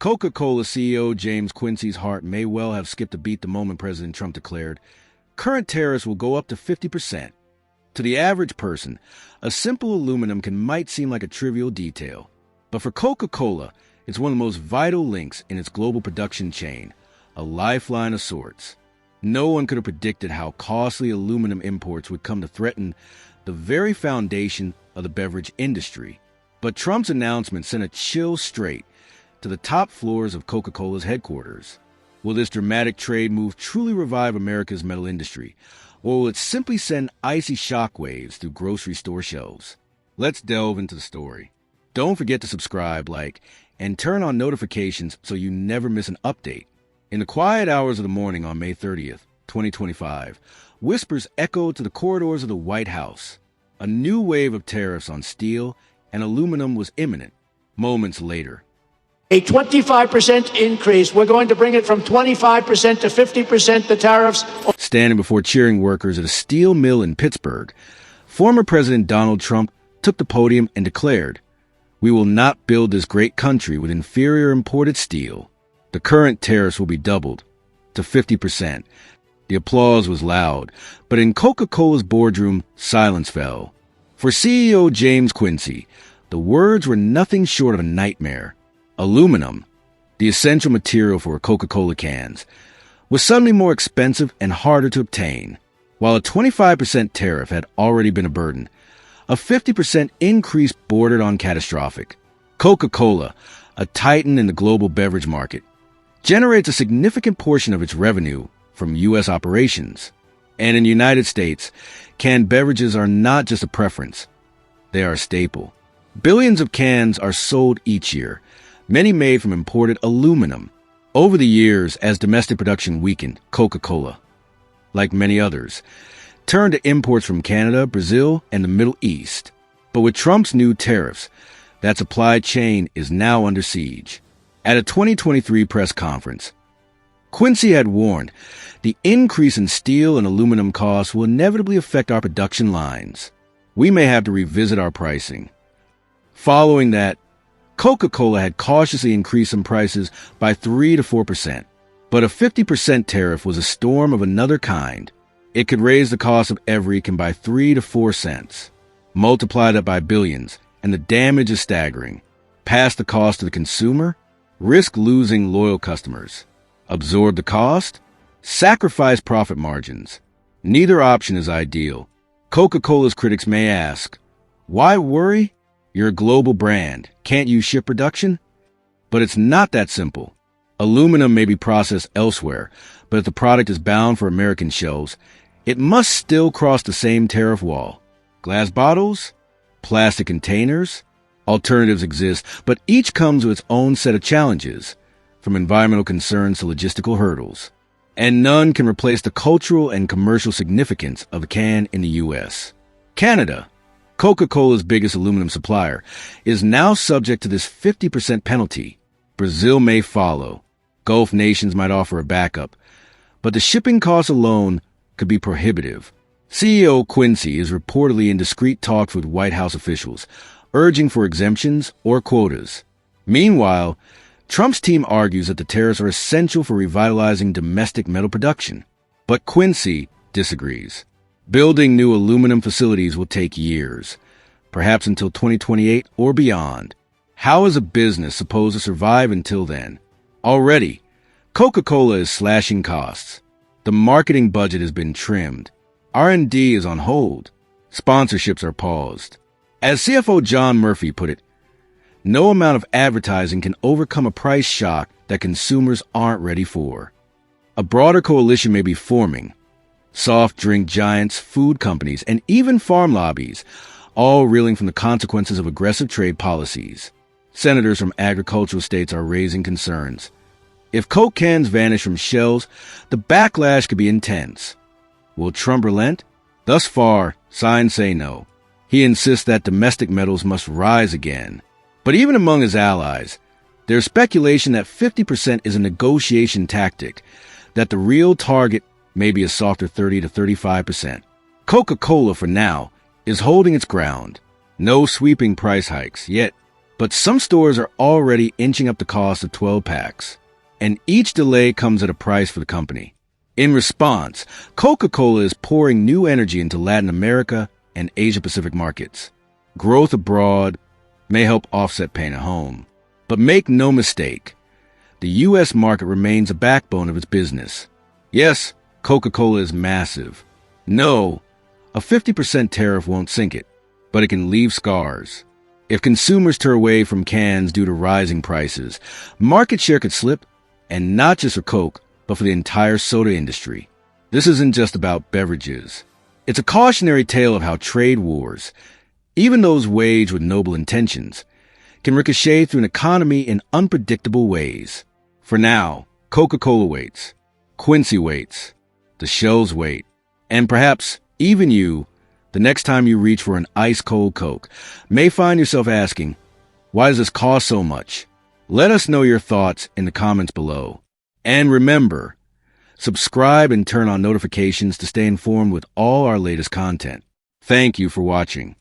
Coca-Cola CEO James Quincey's heart may well have skipped a beat the moment President Trump declared, current tariffs will go up to 50%. To the average person, a simple aluminum can might seem like a trivial detail, but for Coca-Cola, it's one of the most vital links in its global production chain, a lifeline of sorts. No one could have predicted how costly aluminum imports would come to threaten the very foundation of the beverage industry. But Trump's announcement sent a chill straight to the top floors of Coca-Cola's headquarters. Will this dramatic trade move truly revive America's metal industry, or will it simply send icy shockwaves through grocery store shelves? Let's delve into the story. Don't forget to subscribe, like, and turn on notifications so you never miss an update. In the quiet hours of the morning on May 30th, 2025, whispers echoed to the corridors of the White House. A new wave of tariffs on steel and aluminum was imminent. Moments later, a 25% increase. We're going to bring it from 25% to 50%, the tariffs. Standing before cheering workers at a steel mill in Pittsburgh, former President Donald Trump took the podium and declared, "We will not build this great country with inferior imported steel. The current tariffs will be doubled to 50%. The applause was loud, but in Coca-Cola's boardroom, silence fell. For CEO James Quincey, the words were nothing short of a nightmare. Aluminum, the essential material for Coca-Cola cans, was suddenly more expensive and harder to obtain. While a 25% tariff had already been a burden, a 50% increase bordered on catastrophic. Coca-Cola, a titan in the global beverage market, generates a significant portion of its revenue from U.S. operations. And in the United States, canned beverages are not just a preference. They are a staple. Billions of cans are sold each year, many made from imported aluminum. Over the years, as domestic production weakened, Coca-Cola, like many others, turned to imports from Canada, Brazil, and the Middle East. But with Trump's new tariffs, that supply chain is now under siege. At a 2023 press conference, Quincey had warned the increase in steel and aluminum costs will inevitably affect our production lines. We may have to revisit our pricing. Following that, Coca-Cola had cautiously increased some prices by 3 to 4%, but a 50% tariff was a storm of another kind. It could raise the cost of every can by 3 to 4 cents. Multiply that by billions, and the damage is staggering. Pass the cost to the consumer, risk losing loyal customers. Absorb the cost, sacrifice profit margins. Neither option is ideal. Coca-Cola's critics may ask, why worry? You're a global brand. Can't you ship production? But it's not that simple. Aluminum may be processed elsewhere, but if the product is bound for American shelves, it must still cross the same tariff wall. Glass bottles? Plastic containers? Alternatives exist, but each comes with its own set of challenges, from environmental concerns to logistical hurdles. And none can replace the cultural and commercial significance of a can in the U.S. Canada, Coca-Cola's biggest aluminum supplier, is now subject to this 50% penalty. Brazil may follow. Gulf nations might offer a backup. But the shipping costs alone could be prohibitive. CEO Quincey is reportedly in discreet talks with White House officials, urging for exemptions or quotas. Meanwhile, Trump's team argues that the tariffs are essential for revitalizing domestic metal production. But Quincey disagrees. Building new aluminum facilities will take years, perhaps until 2028 or beyond. How is a business supposed to survive until then? Already, Coca-Cola is slashing costs. The marketing budget has been trimmed. R&D is on hold. Sponsorships are paused. As CFO John Murphy put it, no amount of advertising can overcome a price shock that consumers aren't ready for. A broader coalition may be forming. Soft drink giants, food companies, and even farm lobbies, all reeling from the consequences of aggressive trade policies. Senators from agricultural states are raising concerns. If Coke cans vanish from shelves, the backlash could be intense. Will Trump relent? Thus far, signs say no. He insists that domestic metals must rise again. But even among his allies, there's speculation that 50% is a negotiation tactic, that the real target may be a softer 30 to 35%. Coca-Cola, for now, is holding its ground. No sweeping price hikes yet, But some stores are already inching up the cost of 12 packs, and each delay comes at a price for the company. In response, Coca-Cola is pouring new energy into Latin America and Asia-Pacific markets. Growth abroad may help offset pain at home. But make no mistake, the U.S. market remains a backbone of its business. Yes, Coca-Cola is massive. No, a 50% tariff won't sink it, but it can leave scars. If consumers turn away from cans due to rising prices, market share could slip, and not just for Coke, but for the entire soda industry. This isn't just about beverages. It's a cautionary tale of how trade wars, even those waged with noble intentions, can ricochet through an economy in unpredictable ways. For now, Coca-Cola waits, Quincey waits, the shelves wait, and perhaps even you, the next time you reach for an ice-cold Coke, may find yourself asking, why does this cost so much? Let us know your thoughts in the comments below. And remember, subscribe and turn on notifications to stay informed with all our latest content. Thank you for watching.